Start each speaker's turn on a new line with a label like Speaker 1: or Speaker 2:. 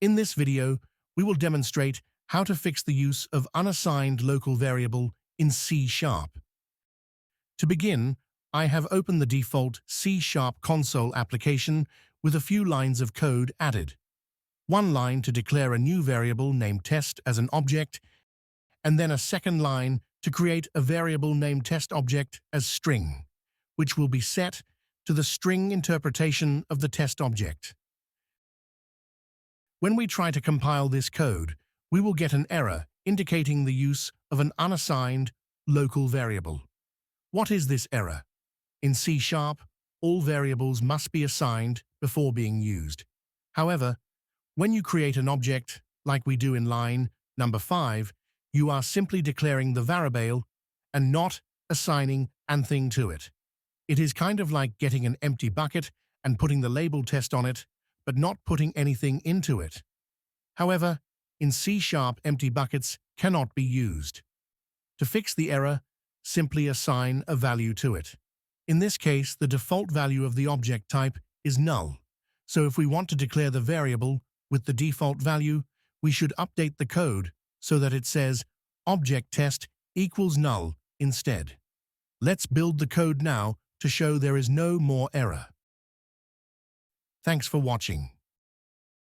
Speaker 1: In this video, we will demonstrate how to fix the use of unassigned local variable in C#. To begin, I have opened the default C# console application with a few lines of code added. One line to declare a new variable named test as an object, and then a second line to create a variable named test object as string, which will be set to the string interpretation of the test object. When we try to compile this code, we will get an error indicating the use of an unassigned local variable. What is this error? In C#, all variables must be assigned before being used. However, when you create an object, like we do in line number 5, you are simply declaring the variable and not assigning anything to it. It is kind of like getting an empty bucket and putting the label test on it, but not putting anything into it. However, in C#, empty buckets cannot be used. To fix the error, simply assign a value to it. In this case, the default value of the object type is null. So if we want to declare the variable with the default value, we should update the code so that it says object test equals null instead. Let's build the code now to show there is no more error. Thanks for watching.